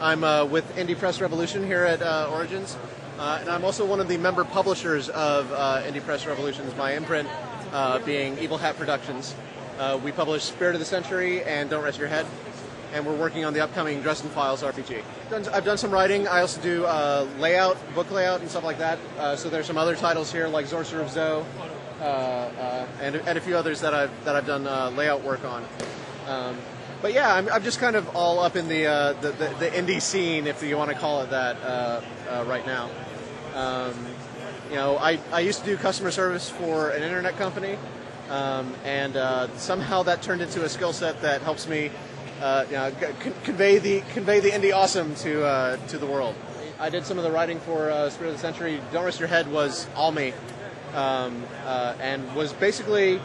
I'm with Indi Press Revolution here at Origins, and I'm also one of the member publishers of Indi Press Revolution, my imprint being Evil Hat Productions. We publish Spirit of the Century and Don't Rest Your Head, and we're working on the upcoming Dresden Files RPG. I've done some writing. I also do layout, book layout, and stuff like that. So there's some other titles here like Sorcerer of Zoe, and a few others that I've done layout work on. But yeah, I'm just kind of all up in the indie scene, if you want to call it that, right now. I used to do customer service for an internet company, and somehow that turned into a skill set that helps me convey the indie awesome to the world. I did some of the writing for Spirit of the Century. Don't Rest Your Head was all me, and was basically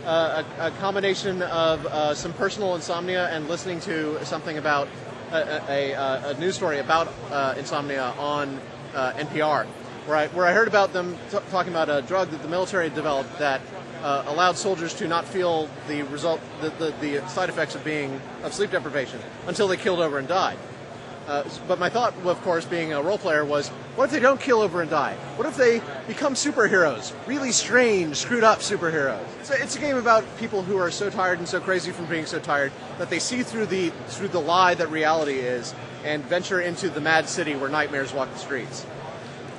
a combination of some personal insomnia and listening to something about a news story about insomnia on NPR, where I heard about them talking about a drug that the military had developed that allowed soldiers to not feel the side effects of sleep deprivation until they killed over and died. But my thought, of course, being a role player, was, what if they don't kill over and die? What if they become superheroes? Really strange, screwed up superheroes. So it's a game about people who are so tired and so crazy from being so tired that they see through the lie that reality is and venture into the mad city where nightmares walk the streets.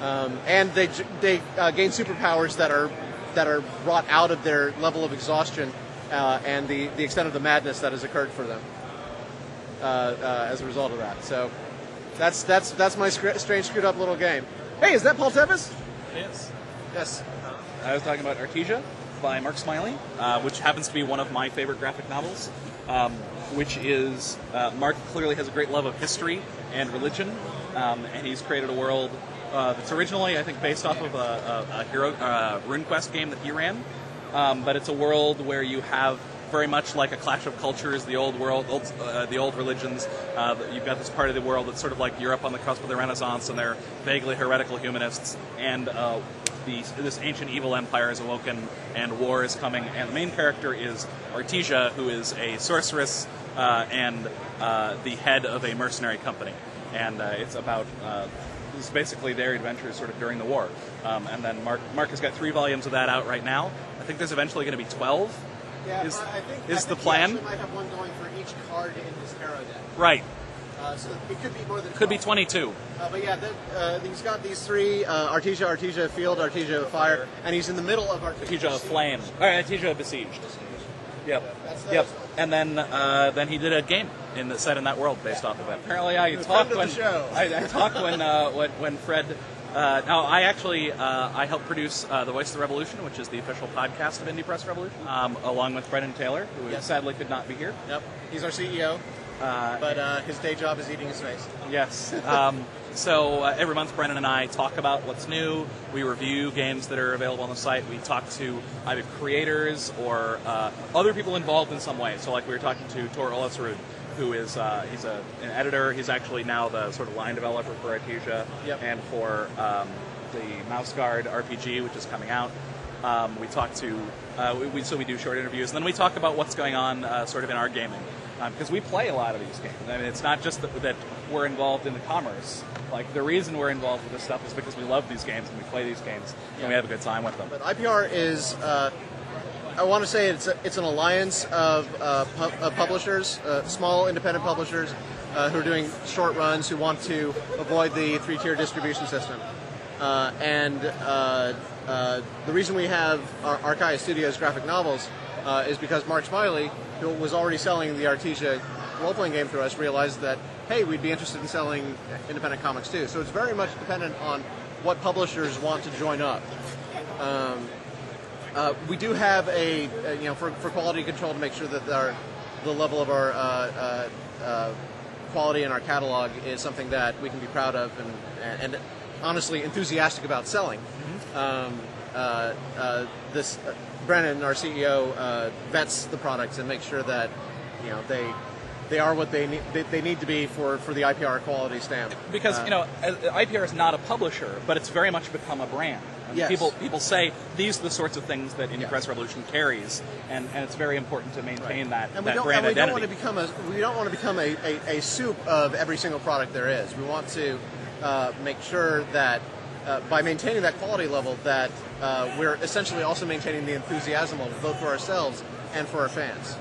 And they gain superpowers that are brought out of their level of exhaustion and the extent of the madness that has occurred for them. As a result of that. So that's my strange, screwed up little game. Hey, is that Paul Tevis? Yes. Yes. I was talking about Artesia by Mark Smiley, which happens to be one of my favorite graphic novels, which is, Mark clearly has a great love of history and religion, and he's created a world that's originally, I think, based off of a RuneQuest game that he ran, but it's a world where you have very much like a clash of cultures, the old world, the old religions. You've got this part of the world that's sort of like Europe on the cusp of the Renaissance, and they're vaguely heretical humanists, and this ancient evil empire is awoken, and war is coming, and the main character is Artesia, who is a sorceress and the head of a mercenary company, and it's about this is basically their adventures sort of during the war. And then Mark has got 3 volumes of that out right now. I think there's eventually going to be 12. Yeah, is the plan? He actually might have one going for each card in his tarot deck. Right. So it could be more than 12. Could be 22. But yeah, he's got these 3, Artesia Field, Artesia Fire, and he's in the middle of Artesia Flame. All right, Artesia Besieged. Yep. Yep. And then he did a game set in that world based off of it. Apparently, I talked when Fred. Now, I helped produce The Voice of the Revolution, which is the official podcast of Indi Press Revolution, along with Brendan Taylor, who sadly could not be here. Yep, he's our CEO, but his day job is eating his face. Yes. So every month, Brendan and I talk about what's new. We review games that are available on the site. We talk to either creators or other people involved in some way. So like we were talking to Tor Olasrud, who is he's an editor. He's actually now the sort of line developer for Artesia and for the Mouse Guard RPG, which is coming out. We talk to we do short interviews, and then we talk about what's going on sort of in our gaming, because we play a lot of these games. I mean, it's not just that we're involved in the commerce. Like, the reason we're involved with this stuff is because we love these games and we play these games and we have a good time with them. But IPR is. I want to say it's an alliance of publishers, small independent publishers who are doing short runs, who want to avoid the 3-tier distribution system. And the reason we have our Archaea Studios graphic novels is because Mark Smiley, who was already selling the Artesia role-playing game through us, realized that, hey, we'd be interested in selling independent comics too. So it's very much dependent on what publishers want to join up. We do have for quality control to make sure that the level of our quality in our catalog is something that we can be proud of and honestly enthusiastic about selling. This Brennan, our CEO, vets the products and makes sure that they are what they need to be for the IPR quality stamp. Because IPR is not a publisher, but it's very much become a brand. I mean, Yes. people say these are the sorts of things that Indi Yes. Press Revolution carries, and it's very important to maintain that, And that we brand don't identity. want to become a soup of every single product there is. We want to make sure that by maintaining that quality level, that we're essentially also maintaining the enthusiasm level, both for ourselves and for our fans.